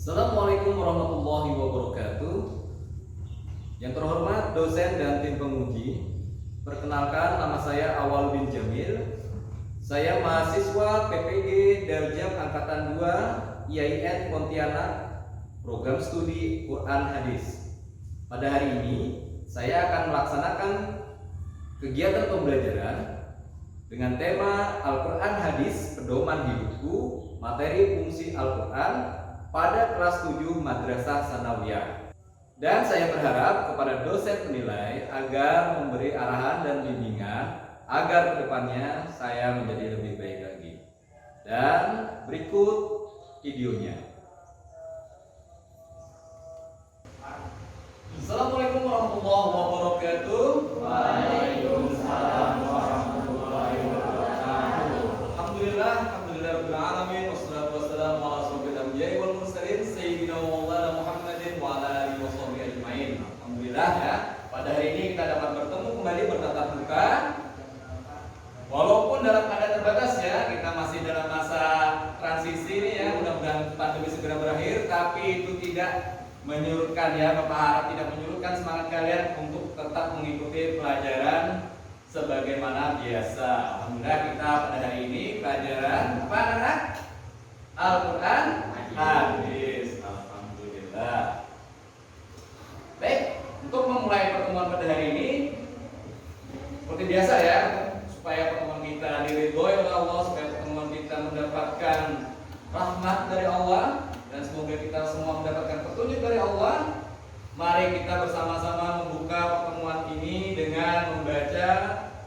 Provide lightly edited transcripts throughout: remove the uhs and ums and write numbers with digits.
Assalamualaikum warahmatullahi wabarakatuh. Yang terhormat dosen dan tim penguji, perkenalkan nama saya Awal bin Jamil. Saya mahasiswa PPG Darjab Angkatan 2 IAIN Pontianak, program studi Quran Hadis. Pada hari ini saya akan melaksanakan kegiatan pembelajaran dengan tema Al-Quran Hadis Pedoman Hidupku, materi fungsi Al-Quran pada kelas 7 Madrasah Sanawiyah. Dan saya berharap kepada dosen penilai agar memberi arahan dan bimbingan agar kedepannya saya menjadi lebih baik lagi. Dan berikut videonya. Assalamualaikum warahmatullahi wabarakatuh. Waalaikumsalam warahmatullahi wabarakatuh. Alhamdulillah rabbil alamin, wassalatu wassalamu ala asyrofil anbiya'i wal mursalin sayyidina wa maulana Muhammadin wa ala alihi washabihi ajmain. Alhamdulillah ya, pada hari ini kita dapat bertemu kembali bertatap muka. Walaupun dalam keadaan terbatas ya, kita masih dalam masa transisi ini ya, mudah-mudahan pandemi segera berakhir, tapi itu tidak menyurutkan ya, Bapak harap tidak menyurutkan semangat kalian untuk tetap mengikuti pelajaran sebagaimana biasa. Alhamdulillah kita pada hari ini pelajaran apa anak? Al-Quran Hadis. Alhamdulillah. Baik, untuk memulai pertemuan pada hari ini seperti biasa ya, supaya pertemuan kita diridhoi oleh Allah, supaya pertemuan kita mendapatkan rahmat dari Allah, dan semoga kita semua mendapatkan petunjuk dari Allah. Mari kita bersama-sama membuka pertemuan ini dengan membaca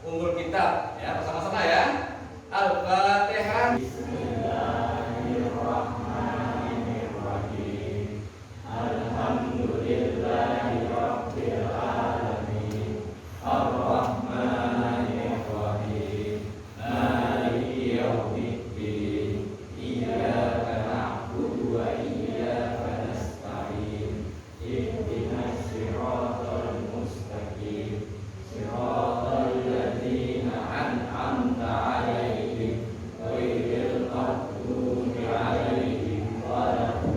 ummul kitab ya, bersama-sama ya. Al-Fatihah. Bismillahirrahmanirrahim. Alhamdulillahirabbil alamin. Ar-Rahmanirrahim. Maliki yaumiddin. Iyyaka na'budu wa iyyaka nasta'in. Ihdinas siratal mustaqim. Siratal ladzina an'amta 'alaihim ghairil maghdubi 'alaihim waladdallin.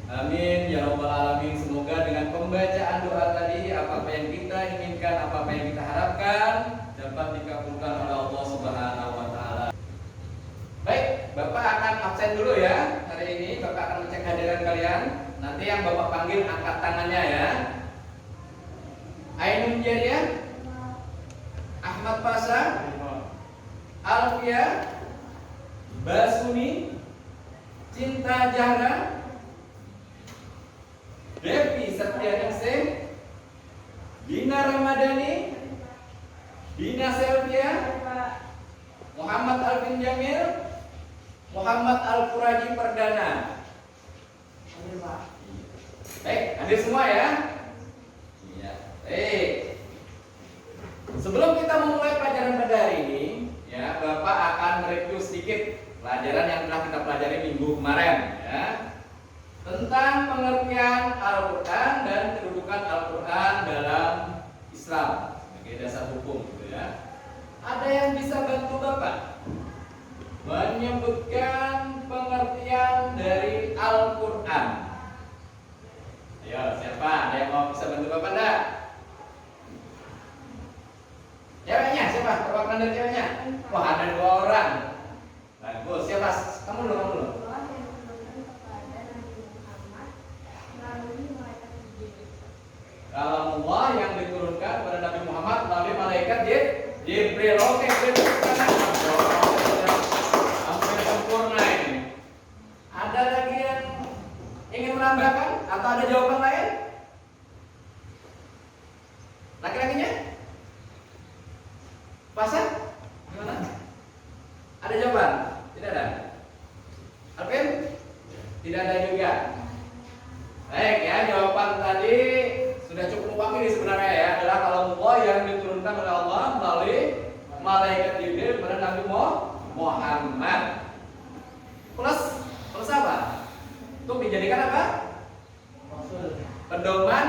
Amin ya rabbal alamin. Semoga dengan pembacaan doa tadi apa yang kita inginkan, apa yang kita harapkan dapat dikabulkan oleh Allah Subhanahu wa taala. Baik, Bapak akan absen dulu ya. Hari ini Bapak akan ngecek hadiran kalian. Nanti yang Bapak panggil angkat tangannya ya. Ainun Jariah, Ahmad Pasha, Alfia, Basuni, Cinta Jahra, Devi Satyaningsih, Dina Ramadhani, Dina Selvia, Muhammad Alvin Jamil, Muhammad Al-Furaji Perdana. Baik, hadir semua ya. Iya, baik. Sebelum kita memulai pelajaran pada hari ini, ya, Bapak akan mereview sedikit pelajaran yang telah kita pelajari minggu kemarin, ya, tentang pengertian Al-Quran dan kedudukan Al-Quran dalam Islam sebagai dasar hukum, gitu ya. Ada yang bisa bantu Bapak menyebutkan pengertian dari Al-Quran? Ayo, siapa? Ada yang mau bisa bantu Bapak enggak? Ceweknya, siapa? Perwakilan dari ceweknya? Wah, ada 2 orang. Bagus, siapa? Kamu dulu. Kalamullah yang diturunkan pada Nabi Muhammad melalui malaikat Jibril. Oke, hampir sempurna ini. Ada lagi yang ingin menambahkan atau ada jawaban lain? Laki-lakinya? Pasang? Gimana? Ada jawaban? Tidak ada? Alvin? Tidak ada juga. Baik ya, jawaban tadi sudah cukup mewakili sebenarnya ya, adalah kalamullah yang diturunkan oleh Allah melalui malaikat Jibril pada Nabi Muhammad. Plus apa? Untuk dijadikan apa? Pedoman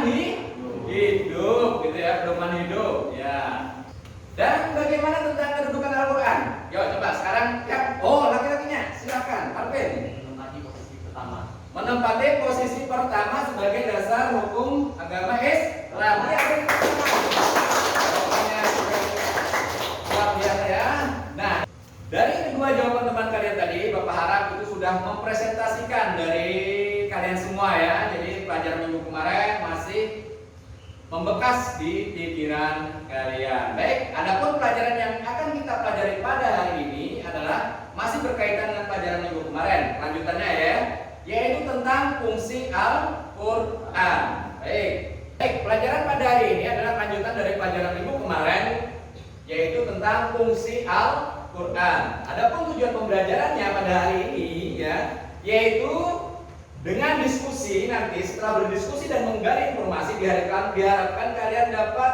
hidup, gitu ya, pedoman hidup. Ya. Dan bagaimana tentang kedudukan Al-Quran? Yo, coba sekarang ya. Oh, laki-lakinya. dua jawaban teman kalian tadi, Bapak harap itu sudah mempresentasikan dari kalian semua ya. Jadi pelajaran minggu kemarin masih membekas di pikiran kalian. Baik, adapun pelajaran yang akan kita pelajari pada hari ini adalah masih berkaitan dengan pelajaran minggu kemarin. Lanjutannya ya, yaitu tentang fungsi Al-Qur'an. Baik, pelajaran pada hari ini adalah lanjutan dari pelajaran minggu kemarin, yaitu tentang fungsi Al-Qur'an. Adapun tujuan pembelajarannya pada hari ini ya, yaitu dengan diskusi nanti setelah berdiskusi dan menggali informasi diharapkan kalian dapat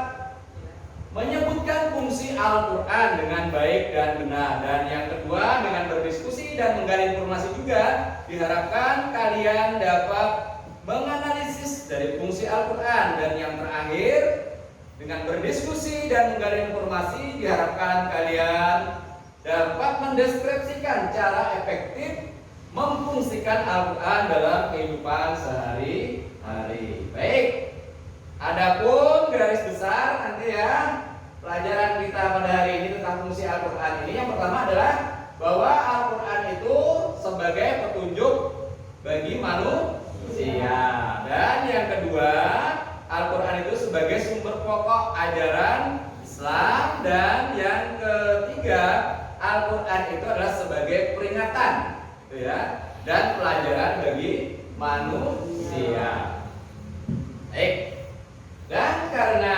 menyebutkan fungsi Al-Qur'an dengan baik dan benar. Dan yang kedua, dengan berdiskusi dan menggali informasi juga diharapkan kalian dapat menganalisis dari fungsi Al-Qur'an. Dan yang terakhir, dengan berdiskusi dan menggali informasi diharapkan kalian dapat mendeskripsikan cara efektif memfungsikan Al-Qur'an dalam kehidupan sehari-hari. Baik, adapun garis besar nanti ya pelajaran kita pada hari ini tentang fungsi Al-Qur'an ini, yang pertama adalah bahwa Al-Qur'an itu sebagai petunjuk bagi manusia, dan yang kedua Al-Qur'an itu sebagai sumber pokok ajaran Islam, dan yang ketiga Al-Qur'an itu adalah sebagai peringatan ya, dan pelajaran bagi manusia. Baik. Dan karena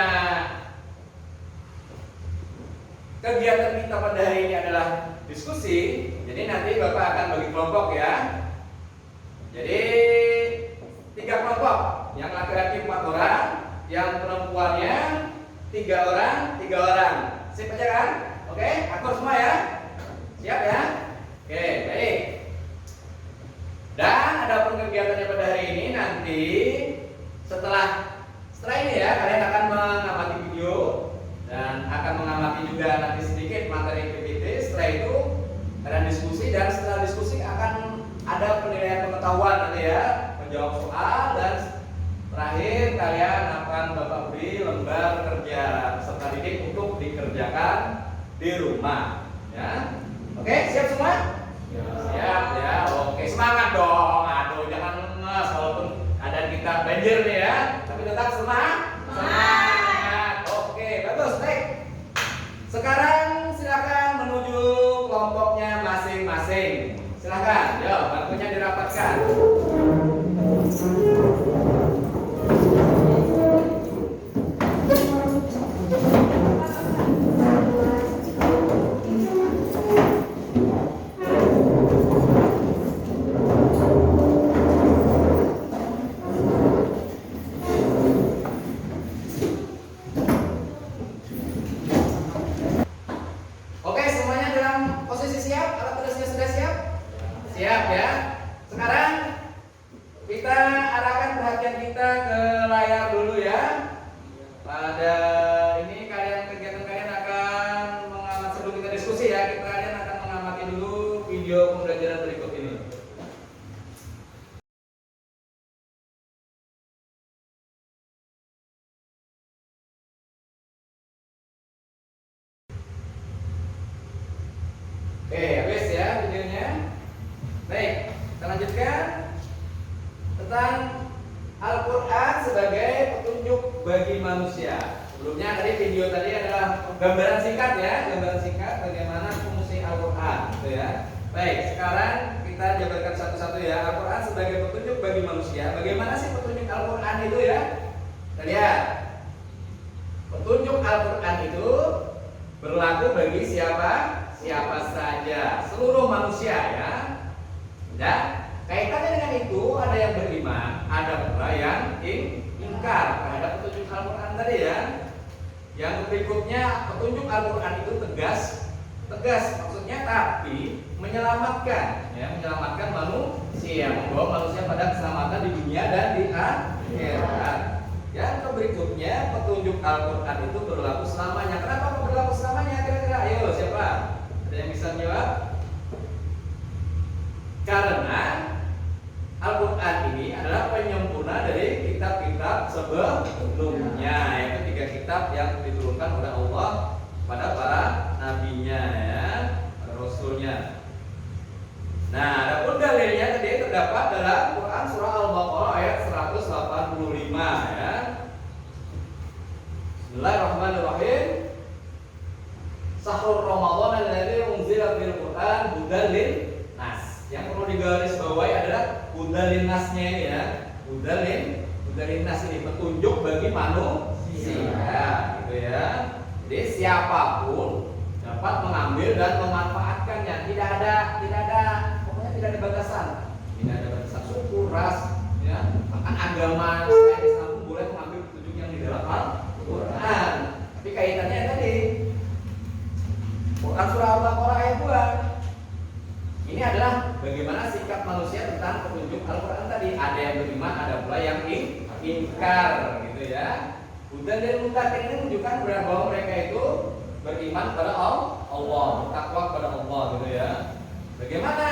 kegiatan kita pada hari ini adalah diskusi, jadi nanti Bapak akan bagi kelompok ya. Jadi 3 kelompok, yang laki-laki 4 orang, yang perempuannya 3 orang, 3 orang. Sip aja kan? Oke, akur semua ya. Siap ya? Oke, baik. Dan adapun kegiatannya pada hari ini nanti setelah ini ya, kalian akan mengamati video dan akan mengamati juga nanti sedikit materi PPT. Setelah itu kalian diskusi, dan setelah diskusi akan ada penilaian pengetahuan nanti ya, menjawab soal, dan terakhir kalian akan Bapak beri lembar kerja peserta didik untuk dikerjakan di rumah ya. Oke, siap semua? Siap ya, oke, semangat dong. Aduh, jangan lemes walaupun keadaan kita banjir nih ya, tapi tetap semangat. Oke, bagus, baik. Sekarang silakan menuju kelompoknya masing-masing. Silakan, yuk, bangkunya dirapatkan. Siap ya. Sekarang kita arahkan perhatian kita ke layar dulu ya. Pada ini kegiatan kalian akan mengamati, sebelum kita diskusi ya, kalian akan mengamati dulu video pembelajaran berikut ini. Oke, habis ya videonya. Baik, kita lanjutkan tentang Al-Qur'an sebagai petunjuk bagi manusia. Sebelumnya tadi video tadi adalah gambaran singkat ya, gambaran singkat bagaimana fungsi Al-Qur'an, gitu ya. Baik, sekarang kita jabarkan satu-satu ya. Al-Qur'an sebagai petunjuk bagi manusia. Bagaimana sih petunjuk Al-Qur'an itu ya? Kita lihat. Petunjuk Al-Qur'an itu berlaku bagi siapa? Siapa saja, seluruh manusia ya. Dan kaitannya dengan itu ada yang beriman, ada pula yang ingkar terhadap petunjuk Al-Qur'an tadi ya. Yang berikutnya, petunjuk Al-Qur'an itu tegas maksudnya, tapi menyelamatkan ya, menyelamatkan manusia, membawa manusia pada keselamatan di dunia dan di akhirat. Yang berikutnya, petunjuk Al-Qur'an itu berlaku selamanya. Kenapa berlaku selamanya kira-kira? Ayo, siapa? Ada yang bisa menjawab? Karena Al-Qur'an ini adalah penyempurna dari kitab-kitab sebelumnya, yaitu 3 kitab yang diturunkan oleh Allah pada para nabinya ya, para rasulnya. Ramadan alladzi unzila fil Qur'an hudan lin nas. Yang perlu digarisbawahi adalah hudan lin nasnya ini ya. Hudan lin nas ini petunjuk bagi manusia gitu ya. Jadi siapapun dapat mengambil dan memanfaatkannya. Tidak ada pokoknya tidak ada batasan. Tidak ada batasan suku, ras, ya. Bahkan agama selain Islam pun boleh mengambil petunjuk yang di dalam Al-Qur'an. Tapi kaitannya tadi Quran surah Al-Baqarah ayat 2. Ini adalah bagaimana sikap manusia tentang petunjuk Al-Qur'an tadi. Ada yang beriman, ada pula yang ingkar gitu ya. Hudan dan muttaqin ini menunjukkan bahwa mereka itu beriman kepada Allah, bertakwa kepada Allah gitu ya. Bagaimana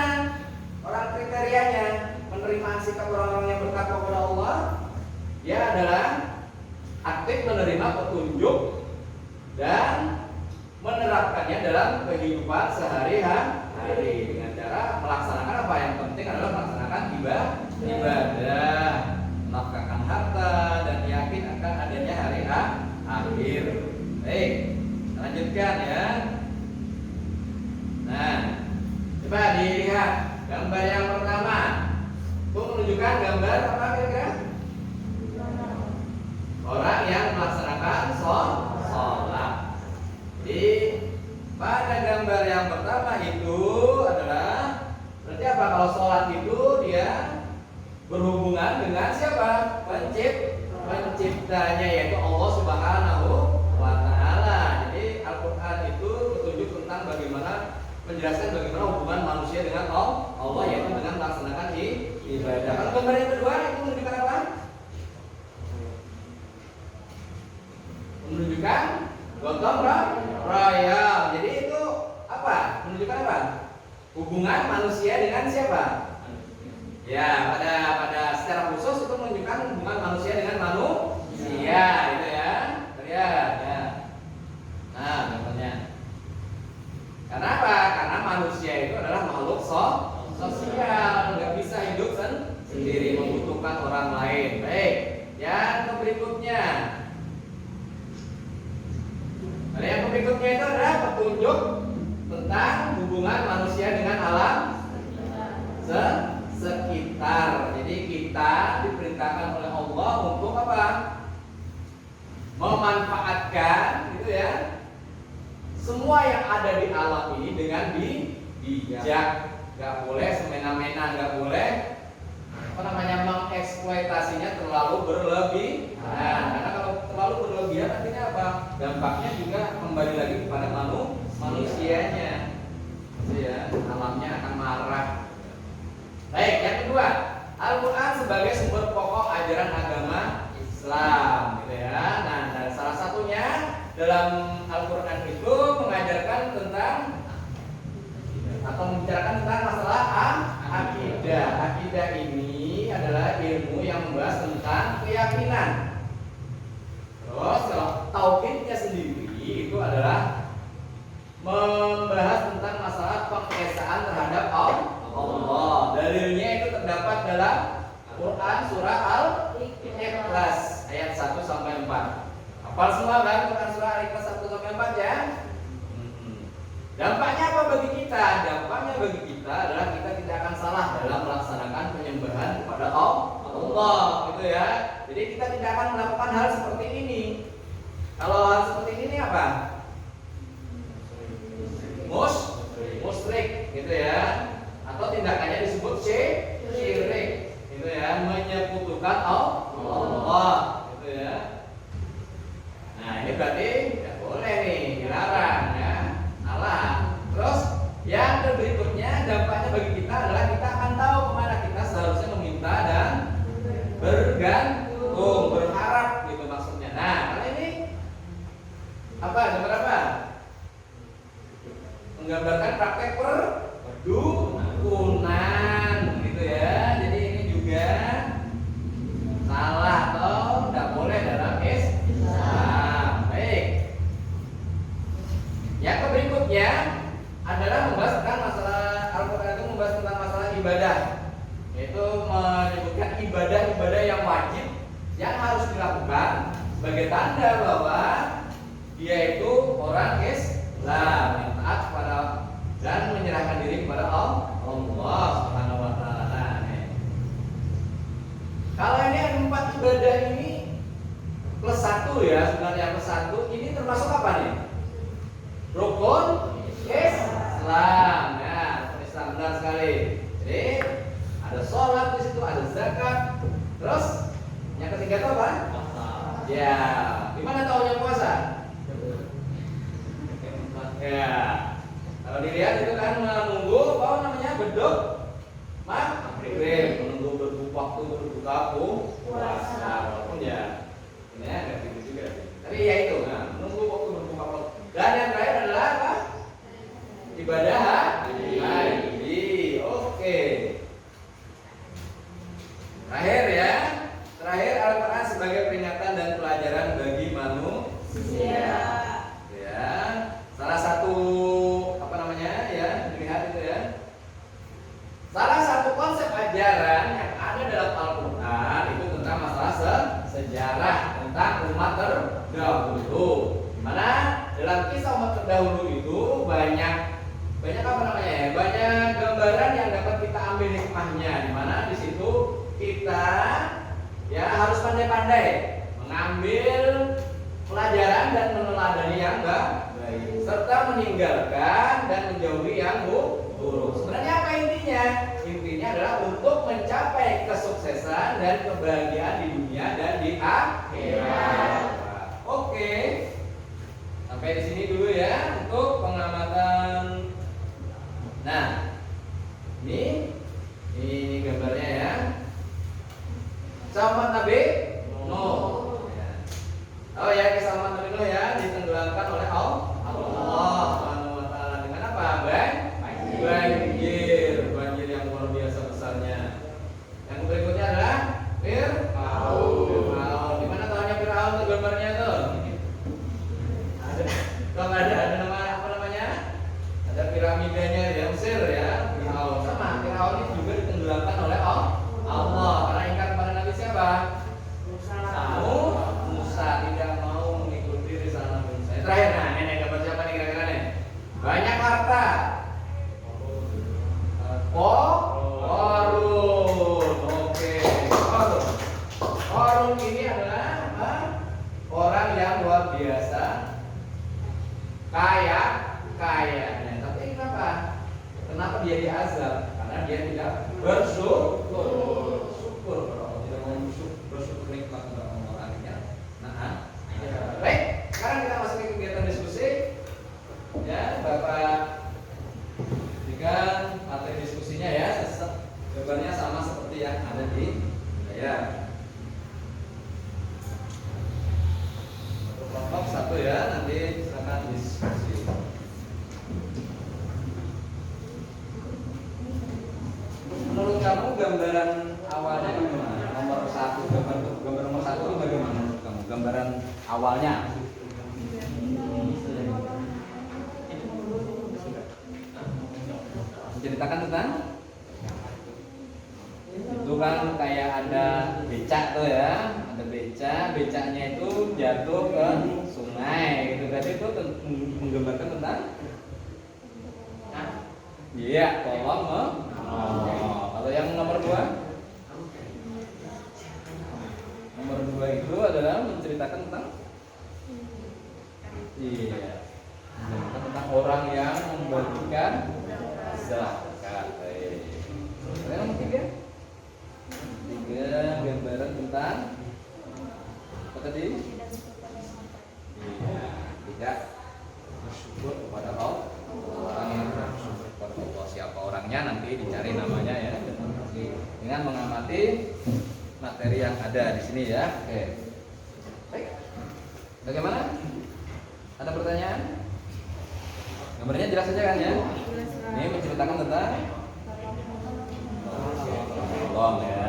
orang kriterianya penerimaan sikap orang-orang yang bertakwa kepada Allah? Dia adalah aktif menerima petunjuk dan menerapkannya dalam kehidupan sehari-hari dengan cara melaksanakan apa yang penting adalah melaksanakan ibadah, menafkahkan harta dan yakin akan adanya hari akhir. Baik, lanjutkan ya. Nah, coba dilihat gambar yang pertama. Itu menunjukkan gambar apa kira-kira? Orang yang melaksanakan sholat. Jadi pada gambar yang pertama itu adalah berarti apa? Kalau sholat itu dia berhubungan dengan siapa? Penciptanya yaitu Allah Subhanahu wa Ta'ala. Jadi Al-Quran itu petunjuk tentang bagaimana menjelaskan bagaimana hubungan manusia dengan Allah yaitu dengan melaksanakan ibadah. Kalau gambar yang kedua itu menunjukkan apa? Menunjukkan gotong royong. Jadi itu apa? Menunjukkan apa? Hubungan manusia dengan siapa? Ya, pada secara khusus itu menunjukkan hubungan manusia dengan manusia, gitu ya. Lihat ya. Nah, contohnya. Karena apa? Karena manusia itu adalah makhluk sosial, nggak bisa hidup sendiri, membutuhkan orang lain. Baik. Yang berikutnya. Nah, yang berikutnya itu adalah petunjuk tentang hubungan manusia dengan alam sekitar. Jadi kita diperintahkan oleh Allah untuk apa? Memanfaatkan gitu ya. Semua yang ada di alam ini dengan bijak. Gak boleh semena-mena, gak boleh mengeksploitasinya terlalu berlebihan. Karena kalau terlalu berlebihan artinya apa? Dampaknya juga kembali lagi kepada manusianya. Gitu ya, alamnya akan marah. Baik, yang kedua, Al-Quran sebagai sumber pokok ajaran agama Islam, gitu ya. Nah, salah satunya dalam Al-Quran itu mengajarkan tentang atau membicarakan tentang masalah akidah. Akidah ini adalah ilmu yang membahas tentang keyakinan. Terus kalau tauhidnya sendiri itu adalah membahas tentang masalah pengesaan terhadap Allah. Dalilnya itu terdapat dalam Quran surah Al-Ikhlas ayat 1 sampai 4. Hafal semua kan Quran surah Al-Ikhlas 1 sampai 4 ya? Dampaknya apa bagi kita? Dampaknya bagi kita adalah kita tidak akan salah dalam melaksanakan penyembahan kepada Allah, gitu ya. Jadi kita tidak akan melakukan hal seperti ini. Kalau hal seperti ini apa? Musyrik, gitu ya. Atau tindakannya disebut syirik, gitu ya, menyekutukan Allah, gitu ya. Nah, ini berarti tidak boleh nih, dilarang ya, salah. Terus yang berikutnya dampaknya bagi kita adalah kita akan tahu kemana kita seharusnya meminta dan bergantung, berharap, gitu maksudnya. Nah, kalau ini apa? Gambar apa? Menggambarkan praktek perdukunan, gitu ya. Jadi ini juga salah atau tidak boleh dalam Islam. Baik. Yang berikutnya adalah membahas tentang masalah Al-Quran itu membahas tentang masalah ibadah, yaitu menyebutkan ibadah-ibadah yang wajib yang harus dilakukan sebagai tanda bahwa dia itu orang Islam. taat kepada dan menyerahkan diri kepada Allah Subhanahu wa taala. Nah, nih. Kalau ini ada 4 ibadah ini plus 1 ya, sebenarnya plus 1 ini termasuk apa nih? Rukun Islam. Nah, rukun Islam benar sekali. Jadi ada sholat di situ, ada zakat. Terus yang ketiga itu apa? Ya, gimana taunya puasa? Ya, kalau dilihat itu kan menunggu apa namanya beduk maghrib, menunggu waktu berbuka puasa. Walaupun ya ini agak gitu juga. Tapi ya itu, nah, menunggu waktu berbuka puasa. Dan yang terakhir adalah apa? Ibadah haji. Oke. Terakhir ya. Terakhir Al-Quran sebagai peringatan dan pelajaran bagi manusia. Ya. Salah satu apa namanya ya, dilihat itu ya. Salah satu konsep ajaran yang ada dalam Al-Quran itu tentang masalah sejarah tentang umat terdahulu. Dimana dalam kisah umat terdahulu itu banyak apa namanya ya, banyak gambaran yang dapat kita ambil hikmahnya. Dimana di situ kita ya harus pandai-pandai mengambil pelajaran dan meneladani yang baik serta meninggalkan dan menjauhi yang buruk. Sebenarnya apa intinya? Intinya adalah untuk mencapai kesuksesan dan kebahagiaan di dunia dan di akhirat. Oke. Sampai di sini dulu ya untuk pengamatan. Nah, ini gambarnya ya. Sama Nabi Nuh. Oh ya, kisah Nabi Nuh ya ditenggelamkan oleh Allah Subhanahu wa taala dengan apa? Banjir yang luar biasa besarnya. Yang berikutnya adalah Fir'aun. Di mana tahunya Fir'aun tuh gambarnya tuh? Kalau ada nama apa namanya? Ada piramidanya di Mesir ya, Fir'aun. Sama Fir'aun itu juga ditenggelamkan oleh Allah karena ingkar kepada Nabi siapa? Musa tidak mau mengikuti risalah Nabi Musa. Terakhir, nah ini gambar siapa nih kira-kira nih? Banyak harta. Qarun. Oke. Qarun ini adalah orang yang luar biasa, kayanya. Tapi kenapa dia diazab? Karena dia tidak bersyukur kepada Allah, tidak mau bersyukur nikmat kepada Allah akhirnya. Nah, baik. Sekarang kita masuk ke kegiatan diskusi. Ya, Bapak berikan materi diskusinya ya. Gambarnya sama seperti yang ada di layar. Kelompok satu ya, nanti silakan diskusi. Menurut kamu gambaran awalnya bagaimana? Nomor 1, gambar nomor 1 itu bagaimana menurut kamu? Gambaran awalnya? Menceritakan tentang itu kan kayak ada becak tuh ya, ada becaknya itu jatuh ke sungai gitu. Berarti itu menggambarkan tentang iya, tolong kalau yang nomor 2 itu adalah menceritakan tentang tentang orang yang membagikan zakat. Yang nomor 3 gambaran tentang apa tadi? Iya, tidak bersyukur kepada Allah. Orang yang bersyukur kepada Allah, siapa orangnya nanti dicari namanya ya. Dengan mengamati materi yang ada di sini ya. Oke. Baik. Bagaimana? Ada pertanyaan? Gambarnya jelas saja kan ya? Ini menceritakan tentang tolong ya.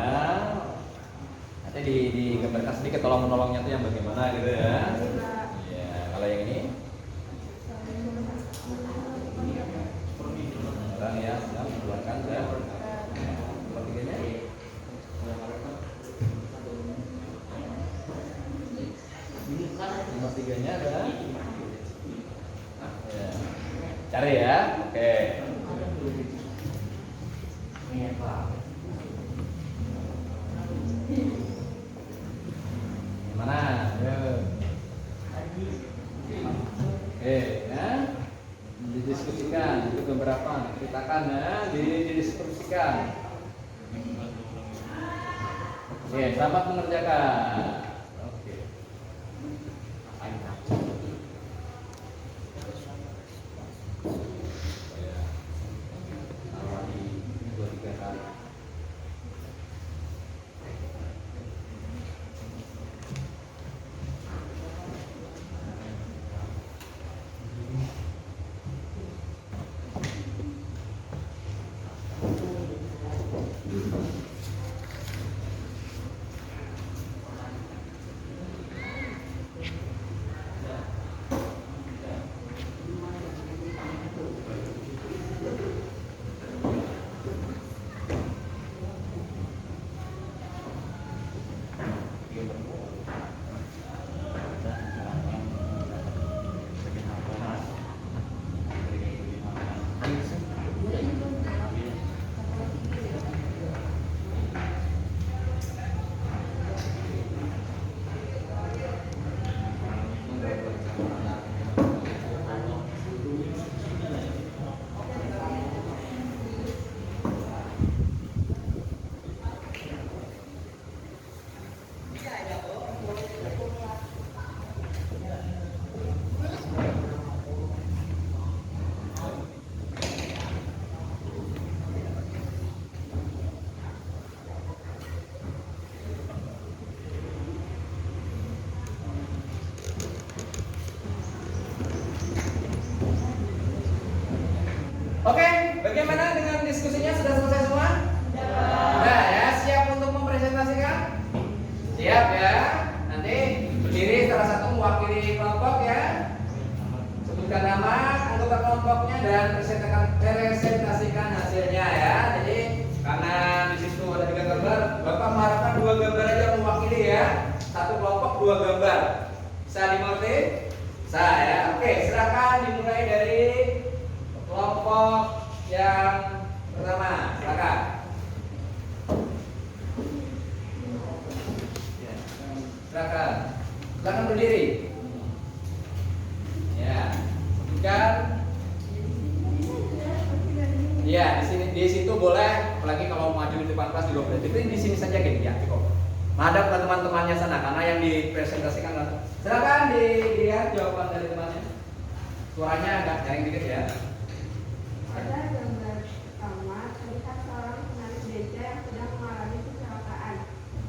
Nanti digambarkan sedikit tolong menolongnya itu yang bagaimana gitu ya. Iya, kalau yang ini orang ya sedang mengeluarkan ya. Pertiganya nomor 3-nya adalah ya. Cari Oke. Gimana? Oke, ya. Didiskusikan itu beberapa, ceritakan ya, didiskusikan. Oke, selamat mengerjakan. Oke. Awali 2-3 kali. Oke, bagaimana dengan diskusinya? Sudah selesai semua? Sudah ya, siap untuk mempresentasikan? Siap ya. Nanti berdiri salah satu mewakili kelompok ya. Sebutkan nama, anggota kelompoknya dan presentasikan hasilnya ya. Jadi karena di situ ada 3 gambar, Bapak mengharapkan 2 gambar aja mewakili ya. Satu kelompok 2 gambar. Bisa dimengerti? Bisa ya. Oke, silakan dimulai dari kelompok yang pertama, silakan. Silakan berdiri. Ya, sebutkan. Ya, di situ boleh, apalagi kalau maju di depan kelas di depan. Tapi di sini saja gitu ya, cukup. Menghadap ke teman-temannya sana karena yang dipresentasikan. Silakan dilihat jawaban dari temannya. Suaranya agak nyaring dikit ya. Pada gambar pertama terlihat seorang penarik beca yang sedang mengalami kecelakaan.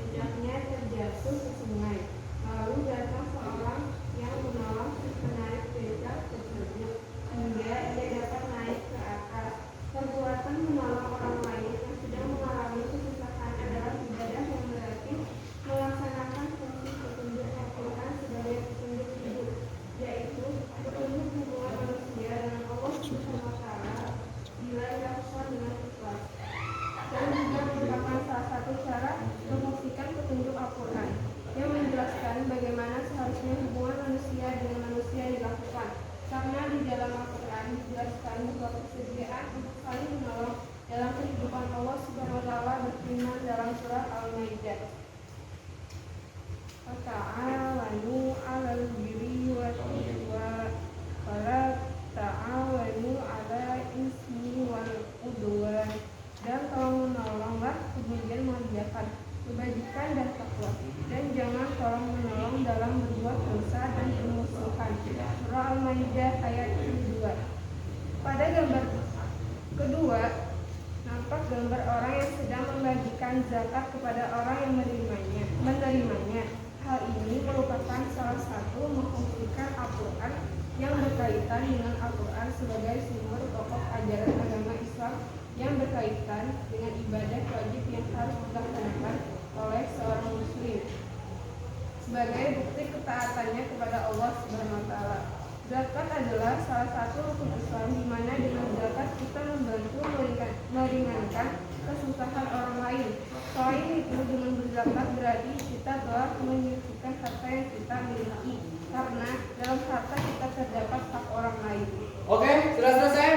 Becaknya terjatuh ke sungai. Lalu datang seorang yang menolong si penarik beca tersebut hingga ia dapat naik ke atas. Perbuatan menolong orang lain yang sedang mengalami kesusahan adalah ibadah yang berarti melaksanakan fungsi petunjuk Al-Quran sebagai petunjuk hidup, yaitu petunjuk hubungan manusia dengan Allah Subhanahu wa Ta'ala bila dilakukan dengan ikhlas, dan juga merupakan salah satu cara memfungsikan petunjuk Al-Quran yang menjelaskan bagaimana seharusnya hubungan manusia dengan manusia dilakukan, karena di dalam Al-Quran dijelaskan bahwa kesediaan untuk saling menolong dalam kehidupan Allah Subhanahu wa Ta'ala berfirman dalam surah Al-Maidah, "Ta'awanu 'alal birri wat taqwa wa la ta'awanu 'alal ismi wal 'udwan." Dan tolong menolonglah, kemudian mengerjakan kebajikan dan takwa, dan jangan tolong menolong dalam berbuat dosa dan permusuhan. Surah Al-Maidah ayat 2. Pada gambar kedua nampak gambar orang yang sedang membagikan zakat kepada orang yang menerimanya. Hal ini merupakan salah satu memfungsikan Al-Quran yang berkaitan dengan Al-Quran sebagai sumber pokok ajaran agama Islam yang berkaitan dengan ibadah wajib yang harus dilaksanakan oleh seorang muslim sebagai bukti ketaatannya kepada Allah Subhanahu wa Ta'ala. Zakat adalah salah satu rukun Islam di mana dengan zakat kita membantu meringankan kesusahan orang lain. Selain itu, dengan berzakat berarti kita telah menyucikan harta yang kita miliki, karena dalam harta kita terdapat hak orang lain. Oke, sudah selesai?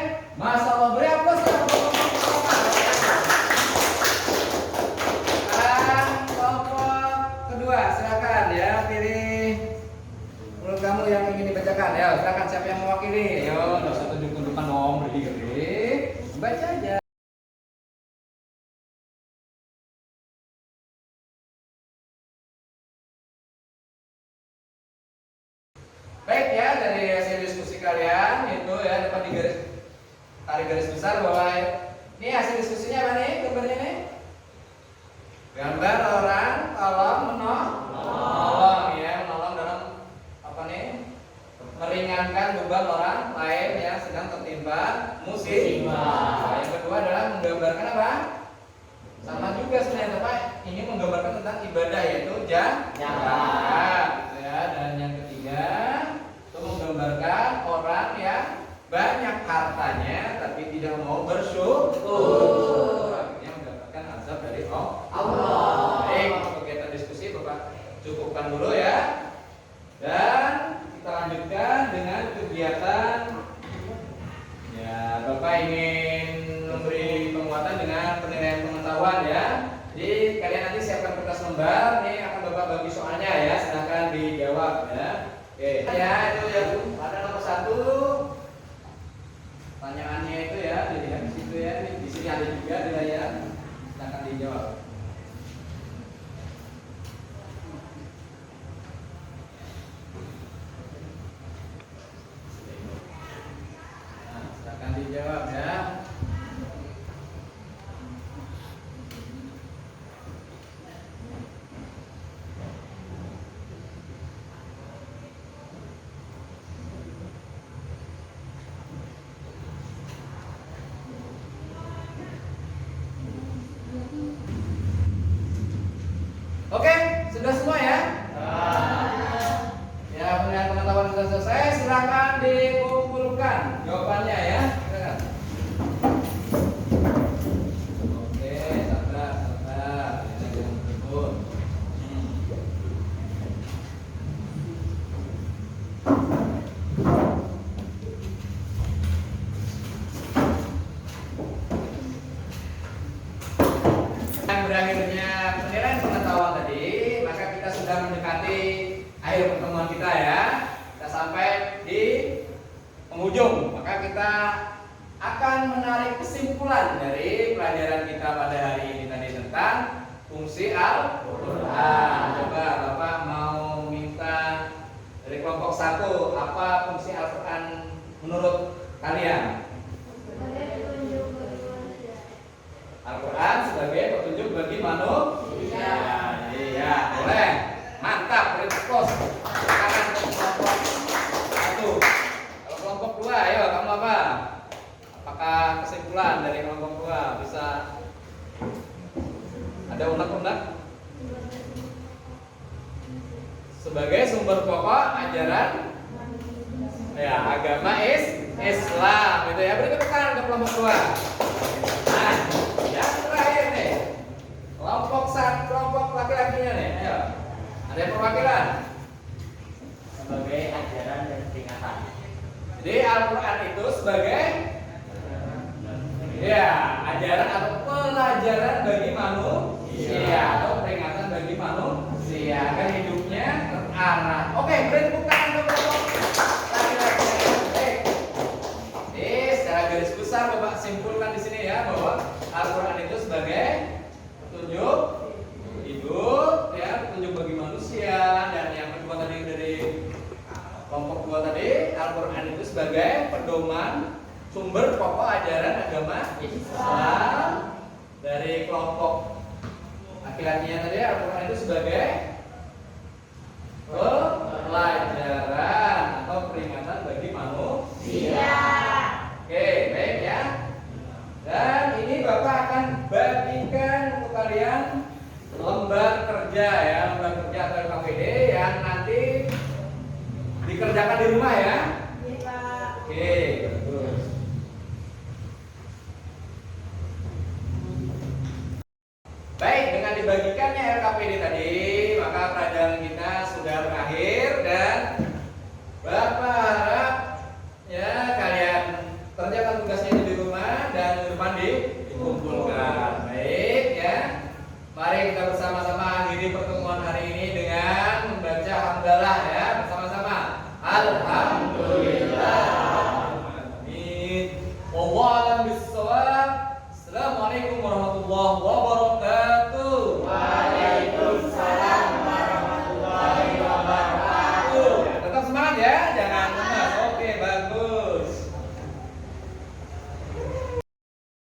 Baik ya, dari hasil diskusi kalian itu ya dapat tarik garis besar bahwa ini hasil diskusinya apa nih? Gambarnya nih? Gambar orang tolong menolong ya, menolong dalam apa nih? Meringankan beban orang lain yang sedang tertimpa musibah. Yang kedua adalah menggambarkan apa? Sama juga sebenarnya Pak, ini menggambarkan tentang ibadah yaitu zakat gitu ya. Dan yang ketiga itu menggambarkan orang yang banyak hartanya tapi tidak mau bersyukur. Akhirnya menggambarkan azab dari Allah. Baik, untuk kegiatan diskusi Bapak cukupkan dulu ya. Dan kita lanjutkan dengan kegiatan ya, Bapak ingin memberi penguatan dengan penilaian pengetahuan ya. Jadi kalian nanti siapkan kertas lembar, nih akan Bapak bagi soalnya ya, silakan dijawab ya. Oke, ya itu ya Bu, ada nomor 1. Pertanyaannya itu ya, dilihat di situ ya, di sini ada juga di layar, silakan dijawab. Nah, silakan dijawab ya. Oke, sudah semua ya? Ya, penilaian pengetahuan sudah selesai. Silakan dikumpulkan jawabannya ya. Silakan. Oke, sabar. Ini jangan berebut. Yang berakhirnya penilaian pengetahuan tadi, maka kita sudah mendekati akhir pertemuan kita ya. Kita sampai di penghujung, maka kita akan menarik kesimpulan dari pelajaran kita pada hari ini tadi tentang fungsi Al-Quran. Coba Bapak mau minta dari kelompok 1, apa fungsi Al-Quran menurut kalian? Al-Quran sebagai petunjuk bagi manusia. Iya, boleh. Mantap, respons. Sekarang kelompok 1. Kalau kelompok 2, ayo kamu apa? Apakah kesimpulan dari kelompok 2 bisa ada unek-unek? Sebagai sumber pokok ajaran ya agama Islam gitu ya. Beri tepuk tangan ke kelompok 2. Nah, yang terakhir nih, kelompok laki-lakinya nih, ayo. Ada yang perwakilan? Sebagai ajaran dan peringatan. Jadi Al-Quran itu sebagai ya ajaran atau pelajaran bagi manusia atau peringatan bagi manusia agar hidupnya terarah. Oke, beri tepuk tangan ke kelompok laki-laki. Secara garis besar Bapak simpulkan di sini ya bahwa Al-Quran itu sebagai petunjuk hidup ya, petunjuk bagi manusia. Dan yang kedua tadi dari kelompok 2 tadi, Al-Quran itu sebagai pedoman sumber pokok ajaran agama Islam. Dari kelompok laki-lakinya tadi, Al-Quran itu sebagai pelajaran atau peringatan bagi manusia. Oke, baik ya. Dan ini Bapak akan bagikan untuk kalian lembar kerja ya, lembar kerja atau LKPD yang nanti dikerjakan di rumah ya.